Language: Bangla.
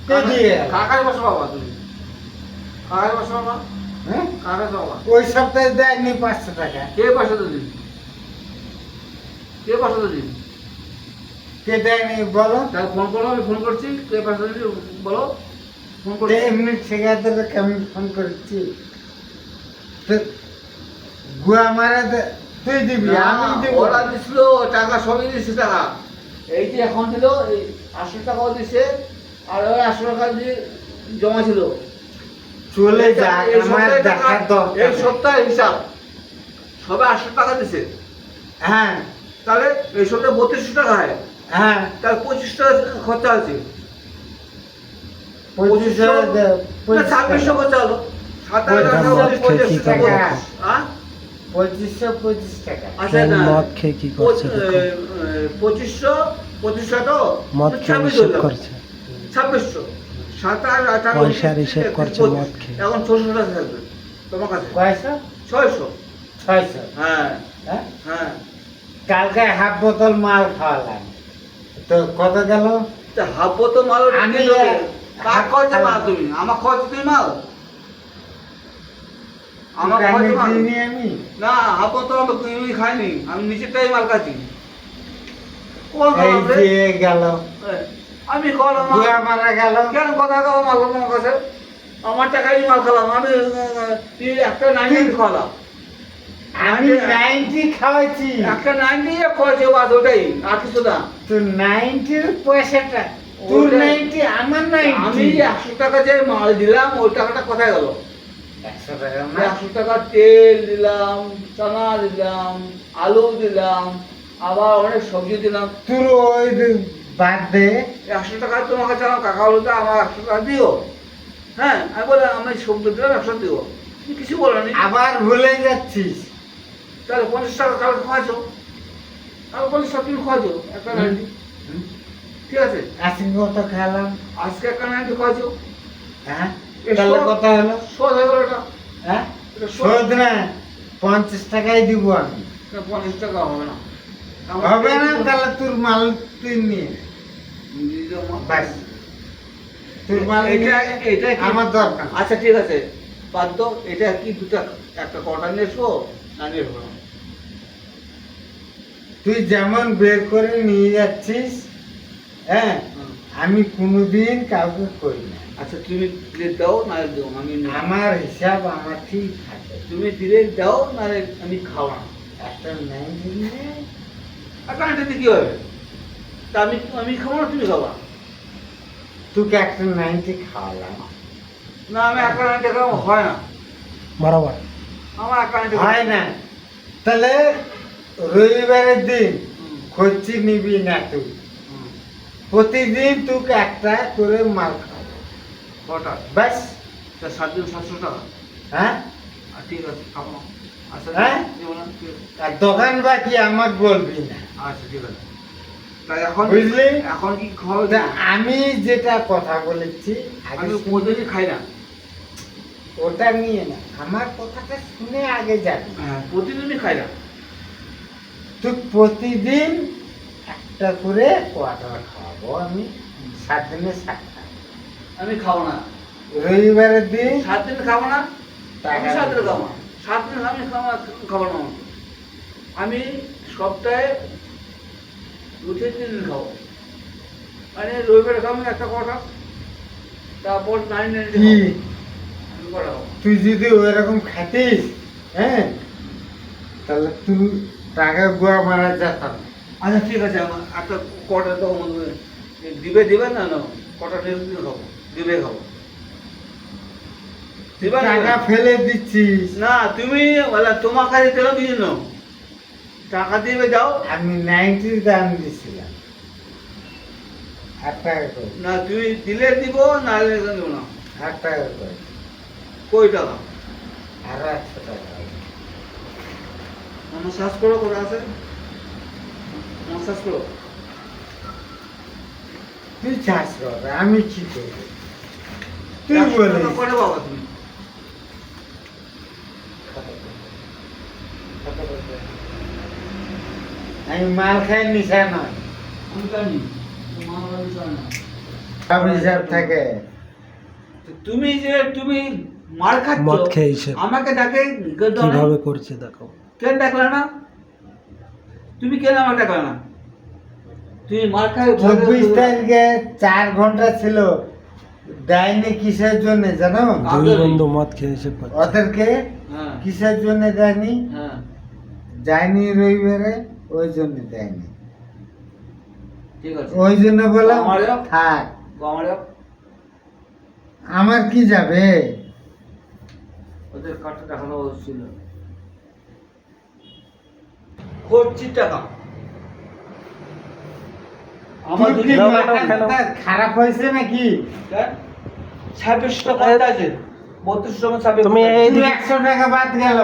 কাকারে বসো বাবা তুমি, কাকারে বসো বাবা, হ্যাঁ কাকারে বাবা। ওই সপ্তাহে দেয়নি 500 টাকা। কে পয়সা দিলি? কে পয়সা দিলি? কে দেয়নি বলো? তাহলে ফোন করো, আমি ফোন করছি। কে পয়সা দিলি বলো, ফোন করছি। এমনি ঠিকাদার কেমন ফোন করছি? তো গুয়া মারা তুই দিবি, আমি দিব। ওরা দিছিল টাকা, সবই দিচ্ছে টাকা। এই যে এখন দিল, এই 800 টাকাও দিছে, আর ওই 800 টাকা দিয়ে জমা ছিল। চলে যাক, এই আমার সপ্তাহে দেখার টাকা- দরকার এই নেই। সপ্তাহের হিসাব সবে 800 টাকা দিছে। হ্যাঁ তাহলে এই সপ্তাহে 3200 টাকা হয়, হ্যাঁ, তাহলে 25 টাকা খরচা আছে। 2500 2600 খরচা হলো। 2500 টাকা। হ্যাঁ? 2525 টাকা। আচ্ছা না, মদ খেয়ে কি করছে দেখো। 2500 তো মদ খেয়ে 26 হিসেব হলো। করছে, 2600 27 28 পয়সার হিসেব করছে মদ খেয়ে। এখন 600 টাকা থাকবে তোমার কাছে। কয়শো? 600। 600। হ্যাঁ হ্যাঁ, হ্যাঁ। কালকে হাফ বোতল মাল খাওয়ালাম, তো কত গেল? তা হাবো তো মাল আমি কার খরচে মাল তুমি? আমার খরচে তুমি মাল? আমার খরচে মাল দিইনি আমি। না, হাবো তো আমি খাইনি, আমি নিচেরটাই মাল খাচ্ছি। কোন এই খাবে? যে গেল, আমি কলাম গুয়া মারা গেল। কেন কথা খাওয়া মাল আমার কাছে? আমার টাকায় মাল খেলাম আমি। তুই একটা 90 খাওয়ালাম, আমি 90 খাওয়াইছি, একটা 90 খরচে বাদ, ওটাই আর কিছু না। তো 90 পয়সাটা তোর ওটাই। 90, আমার 90। আমি 100 টাকা যে মাল দিলাম, ওই টাকাটা কোথায় গেল? 100 টাকা না? 100 টাকা তেল দিলাম, চানা দিলাম, আলু দিলাম, আবার অনেক সবজি দিলাম। তোর ওই বাদ দে। 100 টাকা তোমার কাছে আমার কাকা বলতো আমার 100 টাকা দিও। হ্যাঁ, আমি বললাম আমি সবজি দিলাম 100 দিও, তুমি কিছু বলোনি। আবার ভুলে যাচ্ছিস। তাহলে 50 টাকা কালকে খাওয়াছো, আমি 50 টাকা তুমি খাওয়াছো একটা 90। ঠিক আছে, আজকে কত খেলাম? আজকে একটা 90 খাওয়াছো, হ্যাঁ, তাহলে কত হলো? শোধ হয়ে গেল এটা। হ্যাঁ, এটা শোধ। শোধ না, 50 টাকাই দিব আমি। না, 50 টাকা হবে না। হবে না, তাহলে তোর মাল তুই নিয়ে নে। বাস, তোর মাল এটা নিয়ে এটা কি- আমার দরকার। আচ্ছা ঠিক আছে, বাদ দাও। এটা কি দুটা, একটা কটা নিয়ে এসো না নিয়ে এসো না? তুই যেমন বের করে নিয়ে যাচ্ছিস, হ্যাঁ, হুম। আমি কোনোদিন কাউকে করি না। আচ্ছা তুমি দিলে দাও না দেও, আমি নেবো। আমার হিসাব আমার ঠিক থাকে। তুমি দিলে দাও না আমি খাওয়া না। একটা নাই দিলে আর কারেন্টে কি হবে? তা আমি খাবো না, তুমি খাবা? তোকে একটা 90 খাওয়ালাম, না, আমি এক কারেন্টে খাবো, হয় না। বরাবর আমার এক কারেন্টে হয় না। তাহলে রবিবারের দিন খরচি নিবি না তুই, প্রতিদিন তোকে একটা করে মাল খাওয়াবো, কটা? বাস। তা 7 দিন 700 টাকা। হ্যাঁ, আর ঠিক আছে, খাবো না। আচ্ছা হ্যাঁ? দেবো না, ঠিক আছে। আর দোকান বাকি আমার বলবি না, আচ্ছা ঠিক আছে। তা এখন বুঝলি? এখন কি খাওয়া তা আমি যেটা কথা বলেছি আগে আমি শুনবি। প্রতিদিন খাই না। ওটা নিয়ে না, আমার কথাটা শুনে আগে যাবি। হ্যাঁ, প্রতিদিনই খাই না। তুই প্রতিদিন একটা করে কোয়াটার খাওয়াবো আমি, 7 দিনে 7টা। আমি খাবো না। রবিবারের দিন 7 দিন খাবো না। টাকা আমি 7 দিন দিবি। খাবো না। 7 দিন আমি খাবো না। আমি সপ্তাহে 2-3 দিন খাবো। মানে রবিবারে খাবো একটা কটা, তারপর 9 কি আমি কটা খাবো। তুই যদি ওইরকম খাতিস, হ্যাঁ, তাহলে তুই টাকা গুয়া মারা যেতাম। আচ্ছা ঠিক আছে, আমার একটা কটা তো দিবে না না, কটা দিন খাবো, দিবে খাবো। দিবে না? টাকা ফেলে দিচ্ছিস। না, তুমি বলে তোমার কাছে দিলাম এই জন্য টাকা দিবে যাও। আমি 90 দাম দিছিলাম, 8 টাকা করে, না, তুমি দিলে দিব, না দিলে দিব না। 8 টাকা করে, কই টাকা? আরো 100 টাকা। আমার শ্বাস করো, করে আছে আমার শ্বাস করো। তুই চাষ কর, আমি কি করবো? তুই 100 বলিস। টাকা করে বাবা তুমি। আমি মাল খাই নিশা নয়। আমি জানি তোমার আমি জানি না। সব হিসাব থাকে। তো তুমি মার খাচ্ছ, মদ খেয়ে হিসেব। আমাকে ডাকে কিভাবে করছে দেখো। কেন ডাকলে না? তুমি কেন আমাকে ডাকলে না? তুমি মার খাই 24 তারিখে 4 ঘন্টা ছিল, দেয়নি কিসের জন্য জানো? দুই বন্ধু মদ খেয়ে হিসেব করছে। ওদেরকে হ্যাঁ কিসের জন্য দেয়নি? হ্যাঁ যায়নি রবিবারে, ওই জন্য দেয়নি। ঠিক আছে, ওই জন্য বললাম আমারও? থাক। আমারও আমার কি যাবে? ওদের কাঠটা দেখানো ছিল করছি টাকা আমার তোর কি দুটো মাথাটা খারাপ হয়েছে নাকি? 26 টাকা আছে 32 টাকা তুমি এই তুই 100 টাকা বাদ গেল।